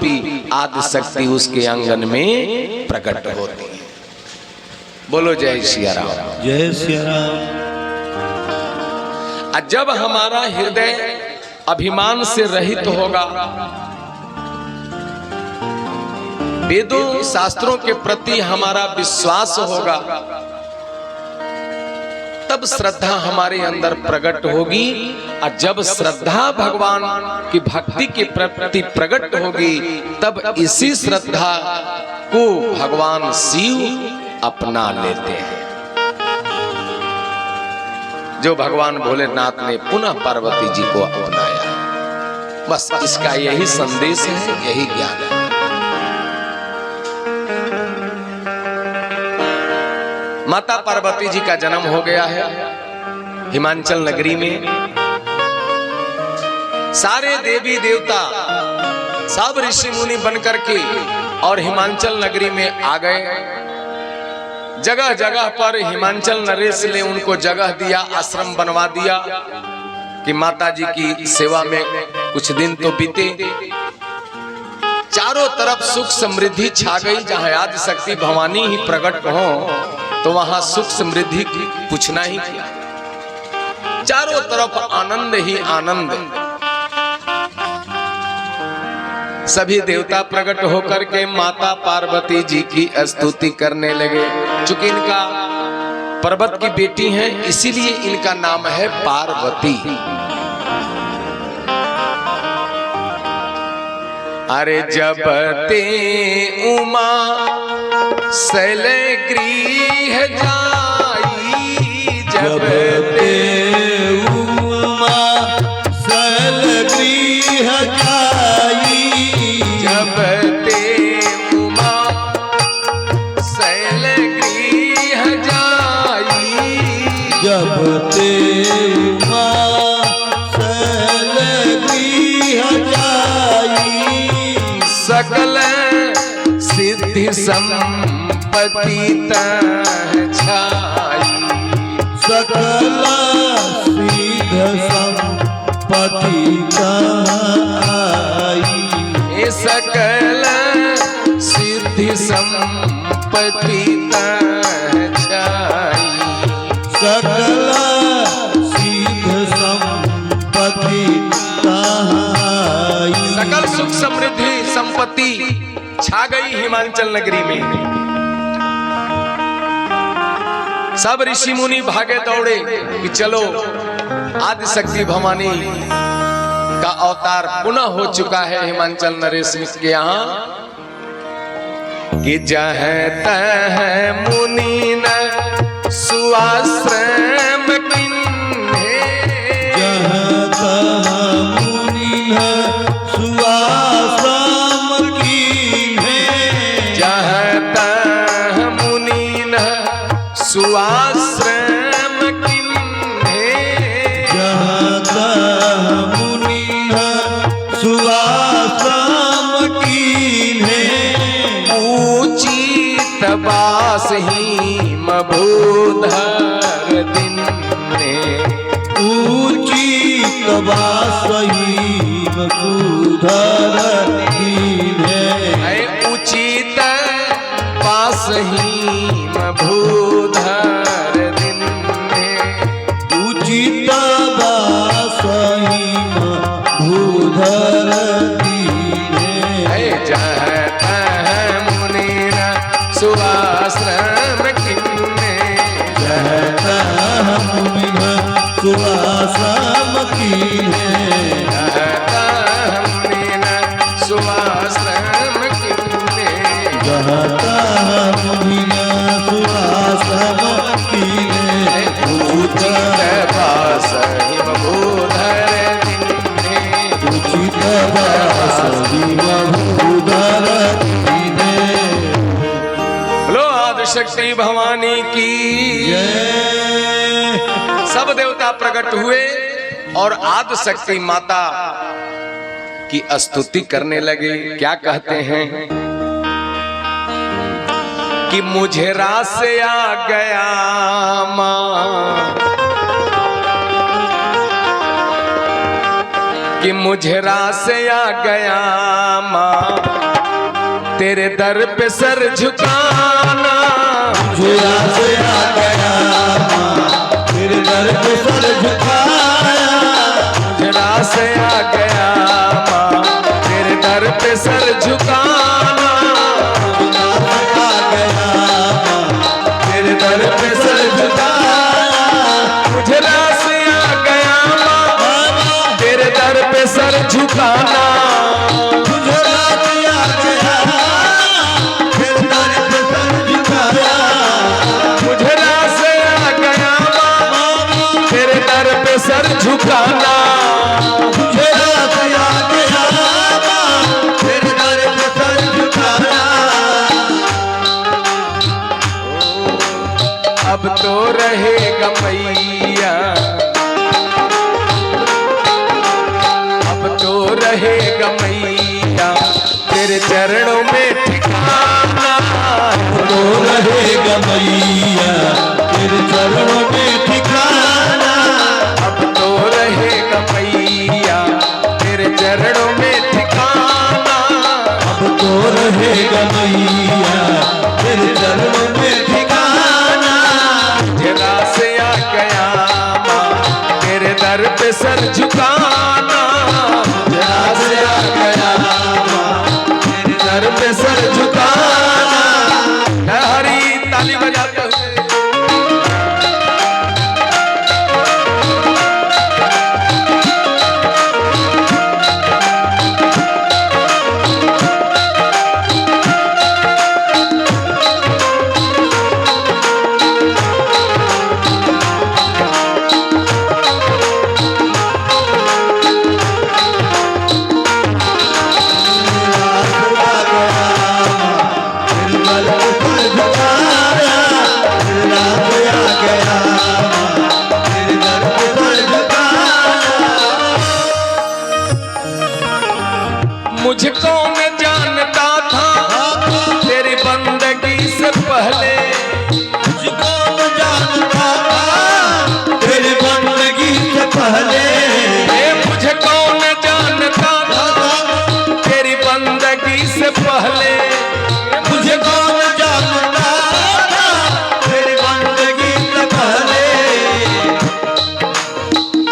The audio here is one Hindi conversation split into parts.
रूपी आदि शक्ति उसके आंगन में प्रकट होती है। बोलो जय सिया राम। जय सिया राम। जब हमारा हृदय अभिमान से रहित होगा, वेदों शास्त्रों के प्रति हमारा विश्वास होगा, तब श्रद्धा हमारे अंदर प्रकट होगी। और जब श्रद्धा भगवान की भक्ति के प्रति प्रकट होगी, तब इसी श्रद्धा को भगवान शिव अपना लेते हैं। जो भगवान भोलेनाथ ने पुनः पार्वती जी को अपनाया। बस इसका यही संदेश है, यही ज्ञान है। माता पार्वती जी का जन्म हो गया है हिमांचल नगरी में। सारे देवी देवता सब ऋषि मुनि बनकर के और हिमांचल नगरी में आ गए। जगह जगह पर हिमांचल नरेश ने उनको जगह दिया, आश्रम बनवा दिया कि माता जी की सेवा में कुछ दिन तो बीते। चारों तरफ सुख समृद्धि छा गई। जहां आदि शक्ति भवानी ही प्रकट हो तो वहां सुख समृद्धि पूछना ही क्या। चारों तरफ आनंद ही आनंद। सभी देवता प्रकट होकर के माता पार्वती जी की स्तुति करने लगे। चूंकि इनका पर्वत की बेटी हैं, इसीलिए इनका नाम है पार्वती। अरे जब ते उमा शैलगृह जाई, जब ते उमा शैलगृह जाई, जब ते उमा शैलगृह जाई, जब ते उमा शैलगृह जाई, सकल सिद्धि संपत्ति तह छाई, सकल सिद्ध संपत्ति आई, सकल सिद्धि संपत्ति तह छाई, सकल सिद्ध संपत्ति आई, सकल सुख समृद्धि संपत्ति छा गई हिमांचल नगरी में। सब ऋषि मुनि भागे दौड़े कि चलो आदि शक्ति भवानी का अवतार पुनः हो चुका है हिमांचल नरेश के यहाँ। कि जहाँ तह मुनि न सुआश्रम किन्हे, जहाँ तह मुनि न सुआश्रम कीन्हे, जहाँ तह मुनि न सुआश्रम किन्हे, जहाँ तह मुनि न सुआश्रम कीन्हे, ऊचित बास हिम भूधर दिन में, उचित बास हिम भूधर कीन्हे, उचित बास हिम भूधर दिन में, उचित बास हिम भूधर कीन्हे, जहाँ तह मुनि न सुआश्रम किन्हे, जहाँ तह मुनि न सुआश्रम कीन्हे, जहाँ तह मुनि न सुआश्रम किन्हे, जहाँ तह मुनि न सुआश्रम कीन्हे, उचित बास हिम भूधर दिन में, उचित बास हिम भूधर कीन्हे। बोलो आदि शक्ति भवानी की जय। सब देवता प्रकट हुए और आदि शक्ति माता की स्तुति करने लगे। क्या कहते हैं कि मुझे रास आ गया माँ, कि मुझे रास आ गया माँ, तेरे दर पे सर झुकाना। मुझे आस आ गया माँ तेरे दर पे सर झुकाया। मुझे आस आ गया माँ तेरे दर पे सर झुकाना। आ गया माँ तेरे दर पे सर झुकाया। मुझे आस आ गया माँ तेरे दर पे सर झुकाना। मुझे रात आ गया तेरे दर पे सर झुकाया। मुझे आस आ गया माँ तेरे दर पे सर झुकाना। मुझे रात आ गया माँ तेरे दर पे सर झुकाया। अब तो रहेगा मैया, अब तो रहेगा मैया तेरे चरणों में ठिकाना। तो रहेगा मैया तेरे चरणों में ठिकाना। अब तो रहेगा मैया तेरे चरणों में ठिकाना। अब तो रहेगा मैया तेरे चरणों में ठिकाना। जरा से आ गया माँ तेरे दर पे सर झुकाना। जरा से आ गया माँ तेरे दर पे सर झुकाना। हरी ताली बजाते हुए मुझे कौन जानता था तेरी बंदगी से पहले। मुझको जानता था तेरी बंदगी से पहले। मुझे कौन जानता था तेरी बंदगी से पहले। मुझे कौन जानता था तेरी बंदगी से पहले।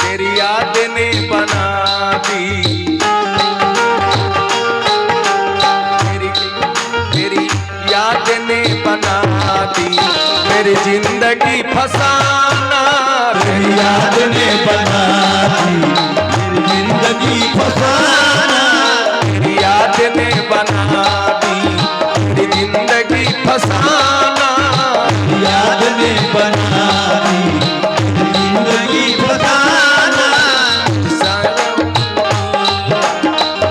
तेरी याद ने बना दी, तेरी याद ने बना दी मेरी जिंदगी फसाना। तेरी याद ने बना दी मेरी जिंदगी फसाना। तेरी याद ने बना दी मेरी जिंदगी फसाना। याद ने बना दी मेरी जिंदगी फसाना।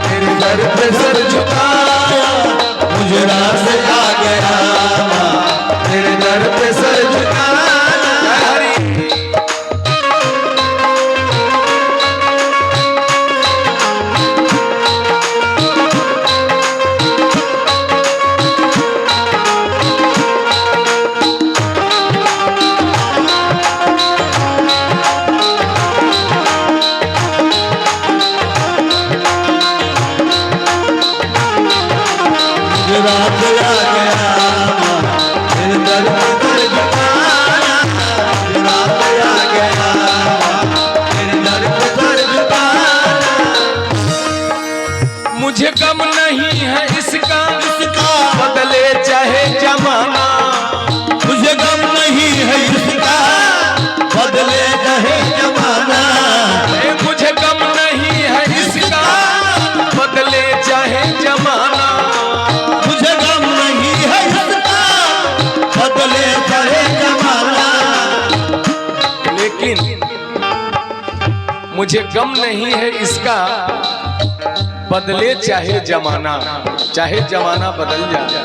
तेरे दर पे सर झुकाया। मुझे रास आ गया माँ तेरे दर पे सर झुकाना। हरी मुझे रात आ गया माँ तेरे दर पे सर झुकाया। मुझे रात आ गया माँ तेरे दर पे सर झुकाया। मुझे गम नहीं है इसका बदले चाहे जमाना। मुझे गम नहीं है इसका बदले चाहे जमाना। मुझे गम नहीं है इसका बदले चाहे जमाना। मुझे गम नहीं है इसका बदले चाहे जमाना। लेकिन मुझे गम नहीं है इसका बदले चाहे जमाना। चाहे जमाना बदल जाए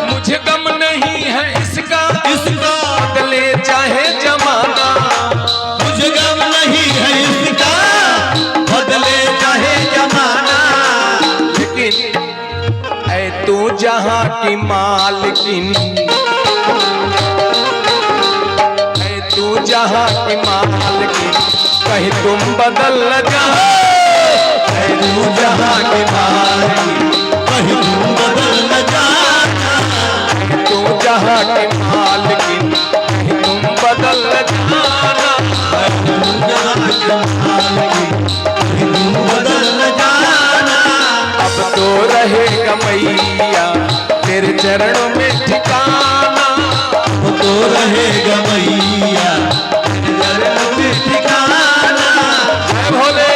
मुझे गम नहीं है इसका बदले चाहे जमाना। मुझे गम नहीं है इसका बदले चाहे जमाना। लेकिन ऐ तू जहां की मालकिन, ऐ तू जहां की मालकिन कहीं तुम बदल न जाओ। ऐ तू जहां की मालकिन चरणों में ठिकाना तो रहेगा मैया तेरे चरणों में ठिकाना। जय भोले।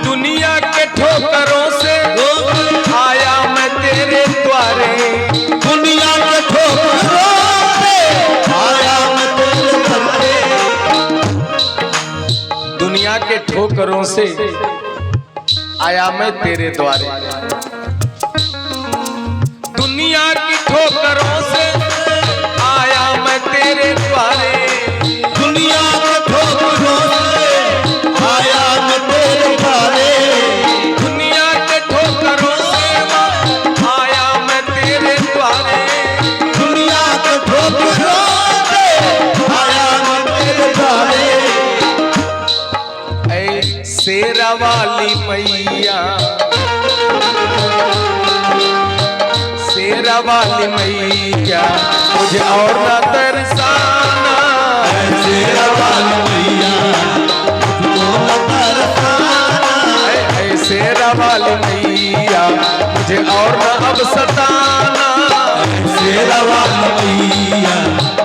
दुनिया के ठोकरों से आया मैं तेरे द्वारे, दुनिया के ठोकरों से आया मैं तेरे द्वारे, दुनिया के ठोकरों से आया मैं तेरे द्वारे, दुनिया की ठोकरों से आया मैं तेरे द्वारे, दुनिया के ठोकरों से आया मैं तेरे द्वारे, दुनिया के ठोकरों से आया मैं तेरे द्वारे, दुनिया के ठोकरों से आया मैं तेरे द्वारे। ऐ शेरा वाली मैया, शेरा वाली मैया मुझे और न तरसाना, शेरा वाली मैया मुझको न तरसाना, ऐ शेरा वाली मैया मुझे और न अब सताना, शेरा वाली मैया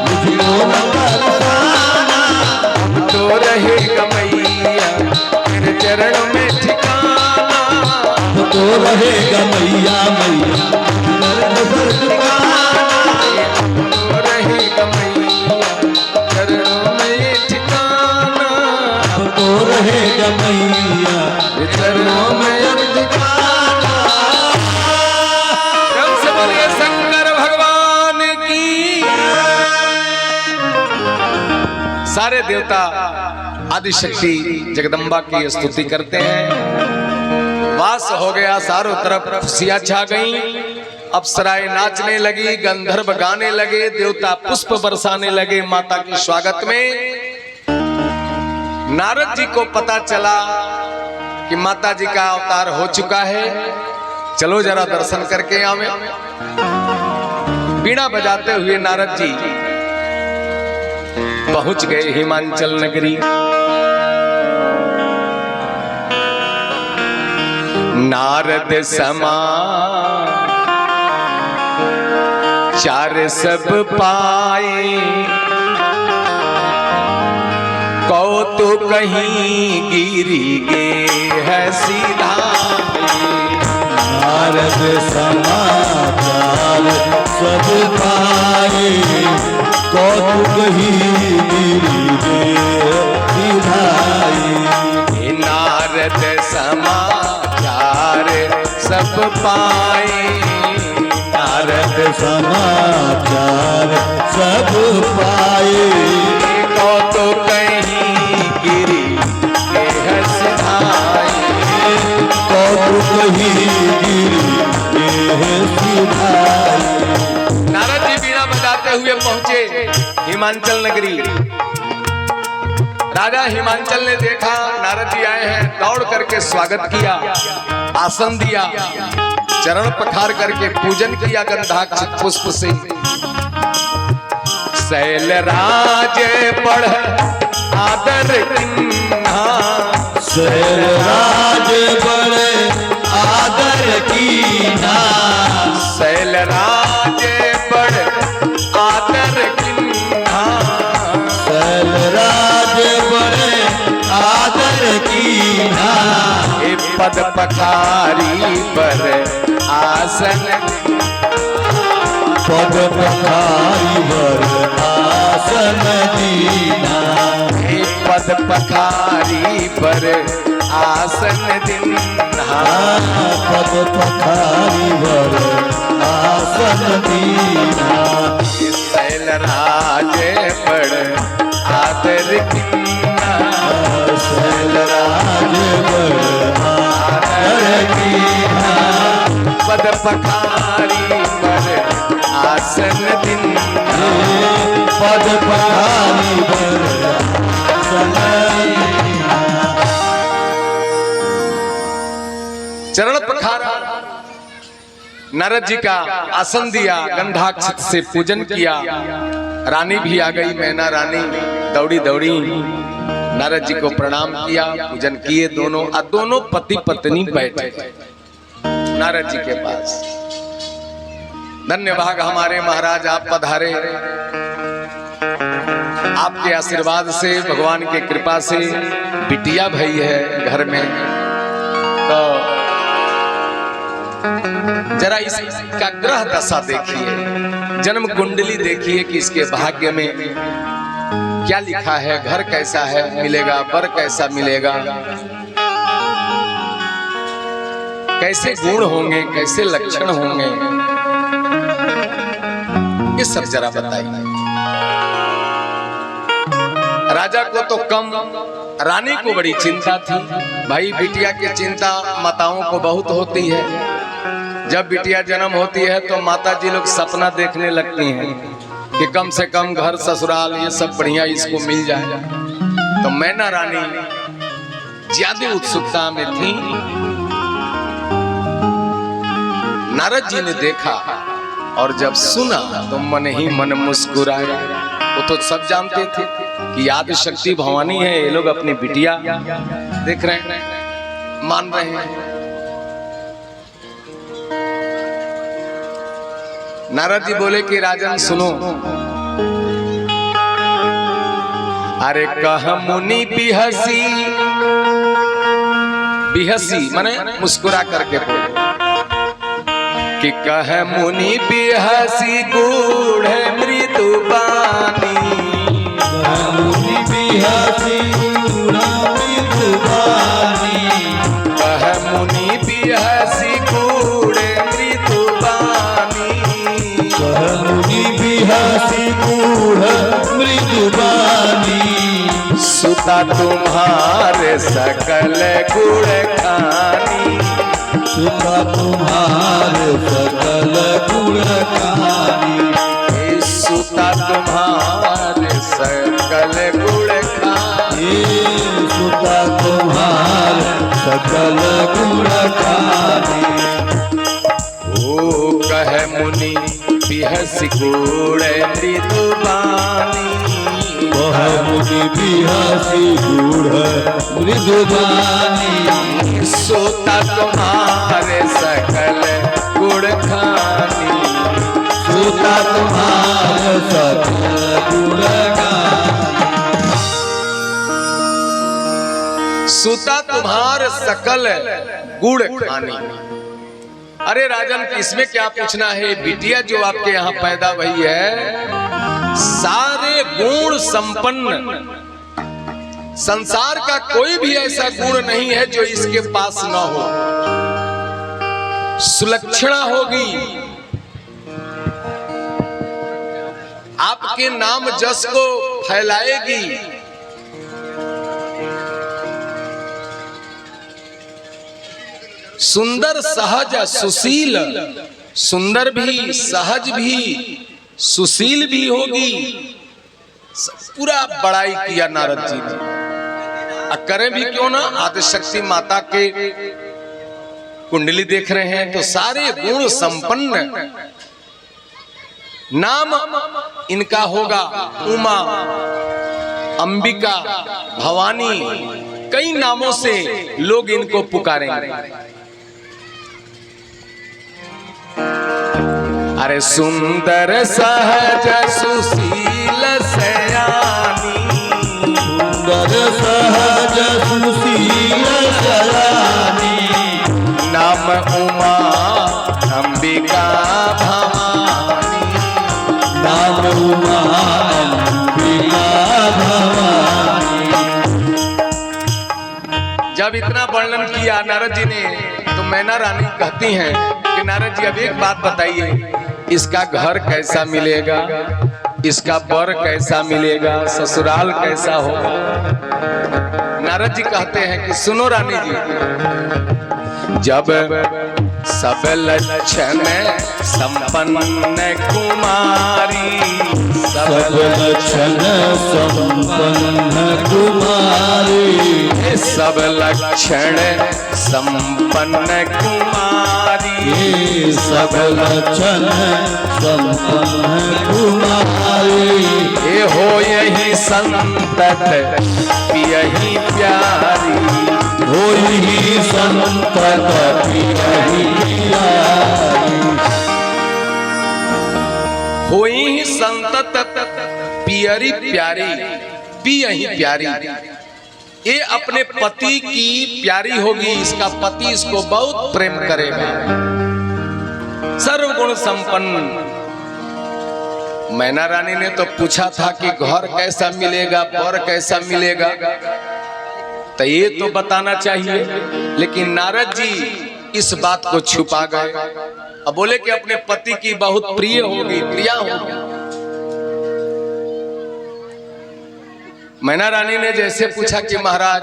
मुझको न तरसाना, तो रहेगा मैया तेरे चरण में ठिकाना, तो रहेगा मैया मैया पर ठिकाना, तो रहेगा मैया चरणों में ठिकाना, तो रहेगा मैया चरणों में ठिकाना। जब से बोलिए शंकर भगवान की। सारे देवता आदिशक्ति जगदम्बा की स्तुति करते हैं। वास हो गया, चारों तरफ खुशियां छा गई, अप्सराएं नाचने लगी, गंधर्व गाने लगे, देवता पुष्प बरसाने लगे माता के स्वागत में। नारद जी को पता चला कि माता जी का अवतार हो चुका है, चलो जरा दर्शन करके आवे। बीड़ा बजाते हुए नारद जी पहुंच गए हिमांचल नगरी। नारद समाचार सब पाए, कौतुक कहीं गिरी गे है सीधा। नारद समाचार सब पाए, कौतुक ही विधाई। नारद समाचार सब पाए, नारद समाचार सब पाए, कौतुक कहीं गिरी के है सिधाई। कौतुक ही सिधाई। नारद जी बीड़ा बजाते हुए पहुंचे हिमांचल नगरी। राजा हिमांचल ने देखा नारद जी आए हैं, दौड़ करके स्वागत किया, आसन दिया, चरण पखार करके पूजन किया गंधाक्ष पुष्प से। शैलराज बढ़ आदर किन्हा, शैलराज बड़े आदर कीन्हा, शैलराज बढ़ आदर किन्हा, शैलराज बड़े आदर कीन्हा। ए पद पखारी पर आसन, पद पखारी पर आसन आसन दीना हे पद पखारी पर आसन दीना पद पखारी वर आसन दीना शैल राज पर आदर कीना शैल राज वर आदर कीना पद पखारी पर आसन दीना पद पखारी वर आसन दीना चरण पखारा, नारद जी का आसन दिया, गंधाक्षत से पूजन किया। रानी भी आ गई, मैना रानी दौड़ी दौड़ी नारद जी को प्रणाम किया, पूजन किए दोनों पति पत्नी बैठे नारद जी के पास। धन्य भाग हमारे महाराज, आप पधारे। आपके आशीर्वाद से, भगवान के कृपा से बिटिया भई है घर में। तो जरा इसका ग्रह दशा देखिए, जन्म कुंडली देखिए कि इसके भाग्य में क्या लिखा है, घर कैसा है मिलेगा, वर कैसा मिलेगा, कैसे गुण होंगे, कैसे लक्षण होंगे, ये सब जरा बताइए। राजा को तो कम, रानी को बड़ी चिंता थी। भाई बिटिया की चिंता माताओं को बहुत होती है। जब बिटिया जन्म होती है तो माता जी लोग सपना देखने लगती हैं कि कम से कम घर ससुराल ये सब बढ़िया इसको मिल जाए। तो मैना रानी ज्यादा उत्सुकता में थी। नारद जी ने देखा और जब सुना तो मन ही मन मुस्कुराया। वो तो सब जानते थे कि आदि शक्ति भवानी है, ये लोग अपनी बिटिया देख रहे हैं, मान रहे हैं। नारद जी बोले कि राजन सुनो, अरे कह मुनि बिहसी, बिहसी माने मुस्कुरा करके बोले कि कह मुनि बिहसी गूढ़ मृदु बानी, मुनि बिहसी गूढ़ मृदु बानी, कह मुनि बिहसी गूढ़ मृदु बानी, मुनि बिहसी गूढ़ मृदु बानी, सुता तुम्हारे सकल गुण खानी, सुता तुम्हारे सकल गुण खानी, सुता तुम्हारे सकल गुण खानी, सुता तुम्हारे सकल गुण खानी। ओ कह मुनि बिहसी गूढ़ मृदु बानी, कह मुनि बिहसी गूढ़ मृदु बानी, सोता तुम्हारे सकल गुण खानी, सुता तुम्हारे सकल गुण खानी, सुता तुम्हार सकल गुण खानी। अरे राजन इसमें क्या पूछना है, बिटिया जो आपके यहाँ पैदा हुई है सारे गुण संपन्न, संसार का कोई भी ऐसा गुण नहीं है जो इसके पास न हो। सुलक्षणा होगी, आपके नाम जस को फैलाएगी, सुंदर सहज सुशील, सुंदर भी सहज भी सुशील भी होगी। पूरा बड़ाई किया नारद जी ने। करें भी क्यों ना, आदिशक्ति माता के कुंडली देख रहे हैं तो सारे गुण संपन्न नाम इनका होगा। उमा, अंबिका, भवानी, कई नामों से लोग इनको पुकारेंगे। अरे सुंदर सहज सुशील सयानी, सुंदर सहज सुशील सयानी, नाम उमा अंबिका भवानी, नाम उमा अंबिका जब इतना वर्णन किया नारद जी ने, तो मैना रानी कहती हैं कि नारद जी अब एक बात बताइए, इसका घर कैसा मिलेगा, इसका बर कैसा मिलेगा, ससुराल कैसा होगा। नारद जी कहते हैं कि सुनो रानी जी, जब सब लक्षण संपन्न कुमारी, सब लक्षण संपन्न कुमारी, सब लक्षण संपन्न कुमारी, सब लक्षण संपन्न कुमारी, ये हो यही संतत पियही प्यारी, हो यही संतत पियही प्यारी, हो यही संतत पियरी प्यारी, पियही प्यारी। ये अपने पति की प्यारी होगी, इसका पति इसको बहुत प्रेम करेगा। सर्वगुण संपन्न। मैना रानी ने तो पूछा था कि घर कैसा मिलेगा, बर कैसा मिलेगा, तो ये तो बताना चाहिए, लेकिन नारद जी इस बात को छुपा गए। अब बोले कि अपने पति की बहुत प्रिय होगी, प्रिया होगी। मैना रानी ने जैसे पूछा कि महाराज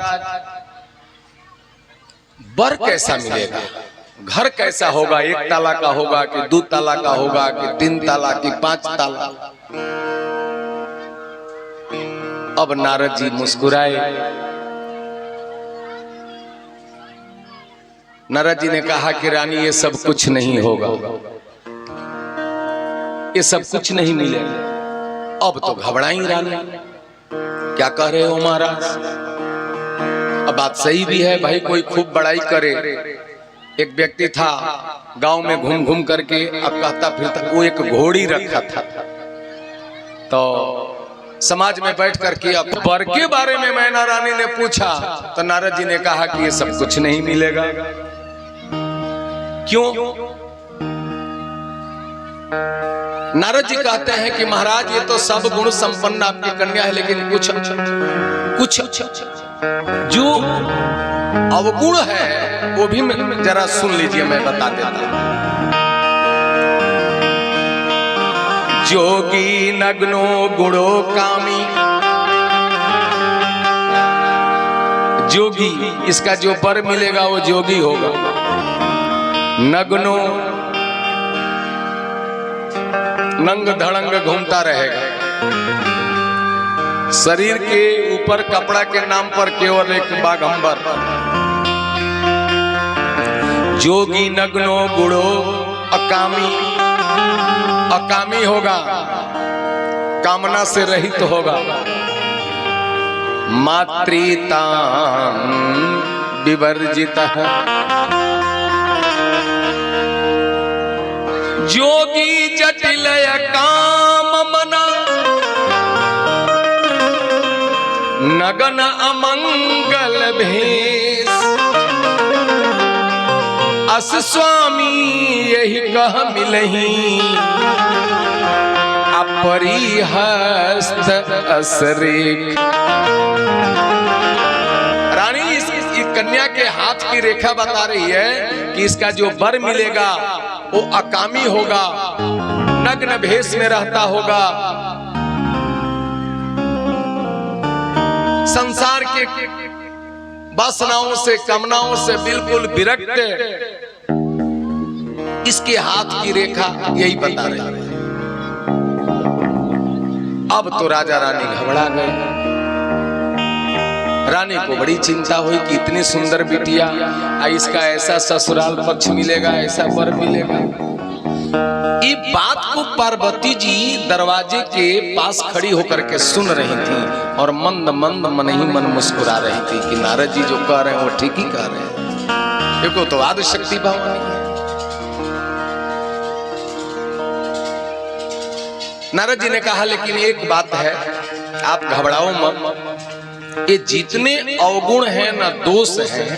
बर कैसा मिलेगा, घर कैसा होगा, 1 ताला का होगा कि 2 ताला का होगा कि 3 ताला कि 5 ताला। अब नारद जी मुस्कुराए। नारद जी ने कहा कि रानी ये सब कुछ नहीं होगा, ये सब कुछ नहीं मिलेगा। अब तो घबराई रानी, क्या कह रहे हो महाराज। अब बात सही भी है भाई, कोई खूब बड़ाई करे। एक व्यक्ति था गांव में घूम घूम करके अब कहता फिरता, वो एक घोड़ी रखा था, तो समाज में बैठ करके अकबर के बारे में मैना रानी ने पूछा, तो नारद जी ने कहा कि ये सब कुछ नहीं मिलेगा। क्यों? नारद जी कहते हैं कि महाराज ये तो सब गुण संपन्न आपकी कन्या है, लेकिन कुछ जो अवगुण है वो भी जरा सुन लीजिए, मैं बता देता हूं। जोगी नग्नो गुणो कामी, जोगी इसका जो वर मिलेगा वो जोगी होगा। नग्नो नंग धड़ंग घूमता रहेगा, शरीर के ऊपर कपड़ा के नाम पर केवल एक बाघंबर। जोगी नग्नो गुणो अकामी, अकामी होगा, कामना से रहित होगा। मातृतां विवर्जितः, जोगी जटिल काम मना, नगन अमंगल भेष। अस स्वामी यही कह मिलही, अपरिहस्त असरेख। रानी इस कन्या के हाथ की रेखा बता रही है कि इसका जो वर मिलेगा वो अकामी होगा, नग्न भेष में रहता होगा, संसार के वासनाओं से कामनाओं से बिल्कुल विरक्त। इसके हाथ की रेखा यही बता रही है। अब तो राजा रानी घबरा गए। रानी को बड़ी चिंता हुई कि इतनी सुंदर बिटिया, इसका ऐसा ससुराल पक्ष मिलेगा, ऐसा वर मिलेगा। ये बात को पार्वती जी दरवाजे के पास खड़ी होकर के सुन रही थी और मंद मंद मन ही मन मुस्कुरा रही थी कि नारद जी जो कह रहे हैं वो ठीक ही कह रहे हैं, देखो तो आदि शक्ति भवानी है। नारद जी ने कहा लेकिन एक बात है, आप घबराओ मत, ये जितने अवगुण हैं ना दोष हैं,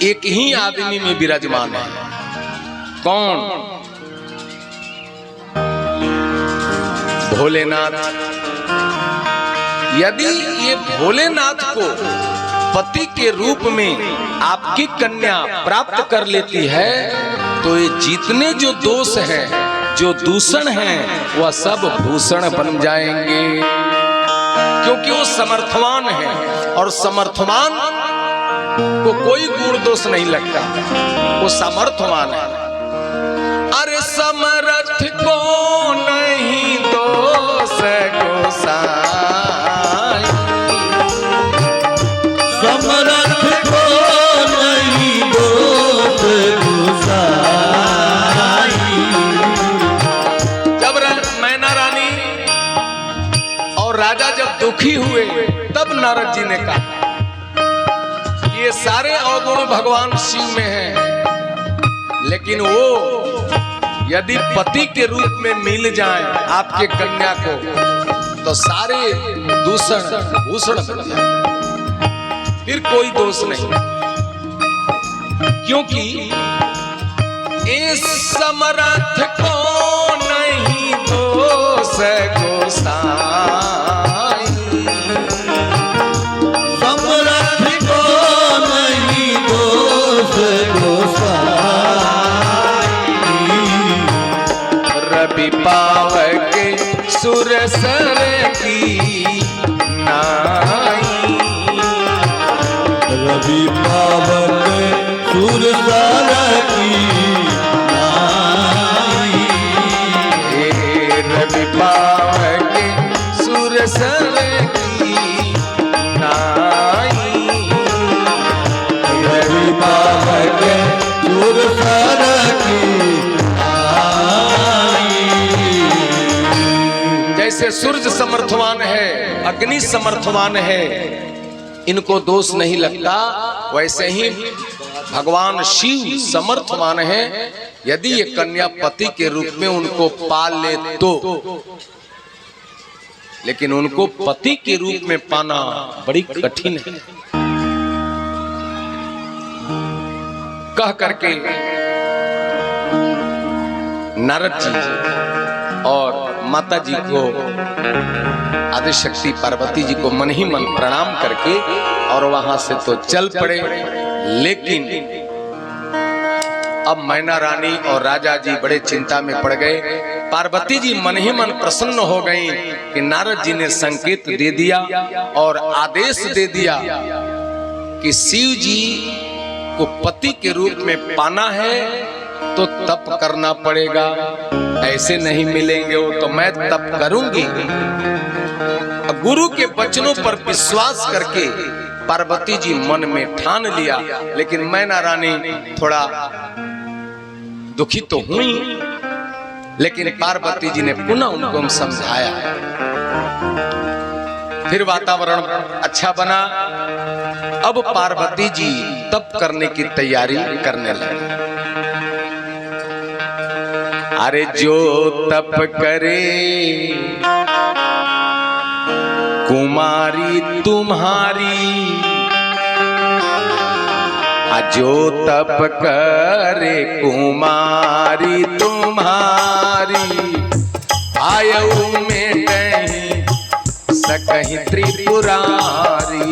एक ही आदमी में विराजमान है। कौन? भोलेनाथ। यदि ये भोलेनाथ को पति के रूप में आपकी कन्या प्राप्त कर लेती है तो ये जितने जो दोष हैं, जो दूषण हैं, वह सब भूषण बन जाएंगे, क्योंकि वो समर्थवान है और समर्थवान को कोई गुण दोष नहीं लगता, वो समर्थवान है। अरे समर्थ को नहीं दोष गोसाई, समर्थ को नहीं दोष गोसाई। जब मैना रानी और राजा जब दुखी हुए तब नारद जी ने कहा ये सारे अवगुण भगवान शिव में हैं, लेकिन वो यदि पति के रूप में मिल जाए आपके कन्या को तो सारे दूषण भूषण बन जाए, फिर कोई दोष नहीं, क्योंकि इस समर्थ को नहीं दोष गोसाई, समर्थ को नहीं दोष गोसाई। रवि पावक सुरसर की नाई, रवि पावक सुरसर की नाई। रवि पावक सुरसर की नाई, रवि पावक सुरसर की नाई। जैसे सूर्य समर्थवान है, अग्नि समर्थवान है, इनको दोष नहीं लगता, वैसे ही भगवान शिव समर्थवान है। यदि ये कन्या पति के रूप में उनको पाल ले तो, लेकिन उनको पति के रूप में पाना बड़ी कठिन है। कह करके नारद जी और माता जी को, आदिशक्ति पार्वती जी को मन ही मन प्रणाम करके और वहां से तो चल पड़े। लेकिन अब मैना रानी और राजा जी बड़े चिंता में पड़ गए। पार्वती जी मन ही मन प्रसन्न हो गई कि नारद जी ने संकेत दे दिया और आदेश दे दिया कि शिव जी को पति के रूप में पाना है तो तप करना पड़ेगा, ऐसे नहीं मिलेंगे वो, तो मैं तप करूंगी। गुरु के वचनों पर विश्वास करके पार्वती जी मन में ठान लिया। लेकिन मैना रानी थोड़ा दुखी तो हुई, लेकिन पार्वती जी ने पुनः उनको समझाया। फिर वातावरण अच्छा बना। अब पार्वती जी तप करने की तैयारी करने लगी। अरे जो तप करे कुमारी तुम्हारी, जो तप करे कुमारी तुम्हारी, आयु में नहीं सकहीं त्रिपुरारी।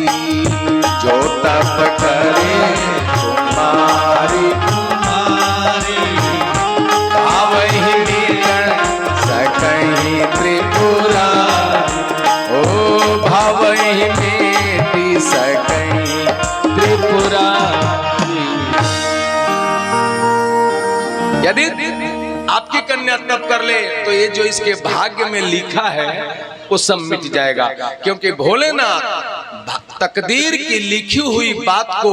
जो तप करे कुमारी तुम्हारी, आवहि मिट सकहीं त्रिपुरारी। ओ भावहि मिट सकहीं त्रिपुरारी। यदि आपकी कन्या तप कर ले तो ये जो इसके भाग्य में लिखा है वो सब मिट जाएगा, क्योंकि भोलेनाथ तकदीर की लिखी हुई बात को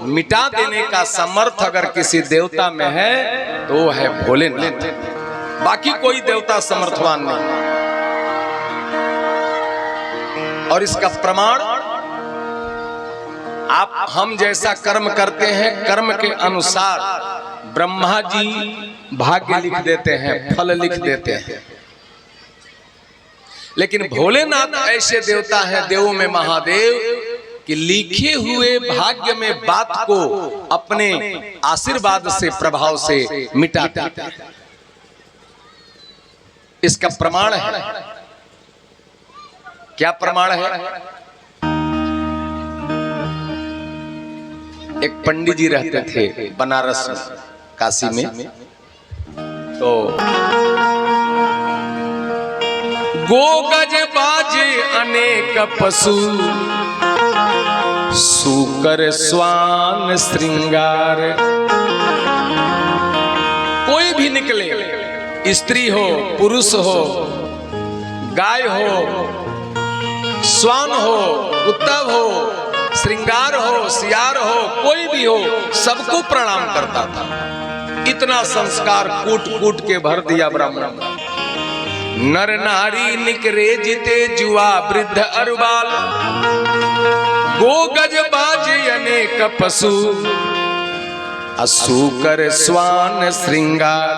मिटा देने का समर्थ अगर किसी देवता में है तो वो है भोलेनाथ। बाकी कोई देवता समर्थवान नहीं। और इसका प्रमाण हम जैसा कर्म करते हैं, कर्म के अनुसार ब्रह्मा जी भाग्य लिख देते हैं, फल लिख देते हैं। लेकिन भोलेनाथ ऐसे देवता हैं, देवों में महादेव, कि लिखे हुए भाग्य में बात को अपने आशीर्वाद से, प्रभाव से मिटा देते हैं। इसका प्रमाण है। क्या प्रमाण है? एक पंडित जी रहते थे बनारस में, काशी में। तो गो गज बाजे अनेक पशु, सूकर स्वान श्रृंगार। कोई भी निकले, स्त्री हो पुरुष हो, गाय हो, स्वान हो, उत्तम हो, श्रृंगार हो, सियार हो, कोई भी हो, सबको प्रणाम करता था। इतना संस्कार कूट कूट के भर दिया ब्राह्मण। नर नारी निकरे जिते जुआ वृद्ध अरुबाल, गो गज बाजे अनेक पशु, असूकर स्वान श्रृंगार।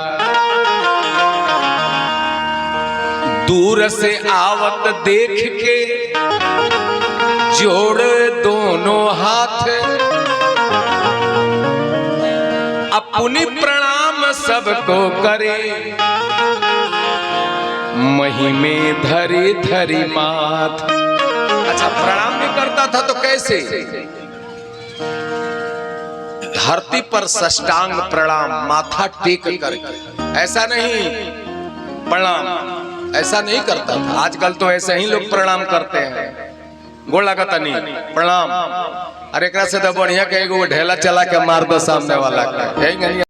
दूर से आवत देख के जोड़ दोनों हाथ, अपनी प्रणाम सबको करे, महिमे धरी धरी माथ। अच्छा, प्रणाम भी करता था तो कैसे? धरती पर साष्टांग प्रणाम, माथा टेक करके, ऐसा नहीं प्रणाम, ऐसा नहीं करता था। आजकल तो ऐसे ही लोग प्रणाम करते हैं, गोड़ लगता नहीं प्रणाम। अरे एकरा से तो बढ़िया के एगो ढेला चला के मार दो सामने वाला का।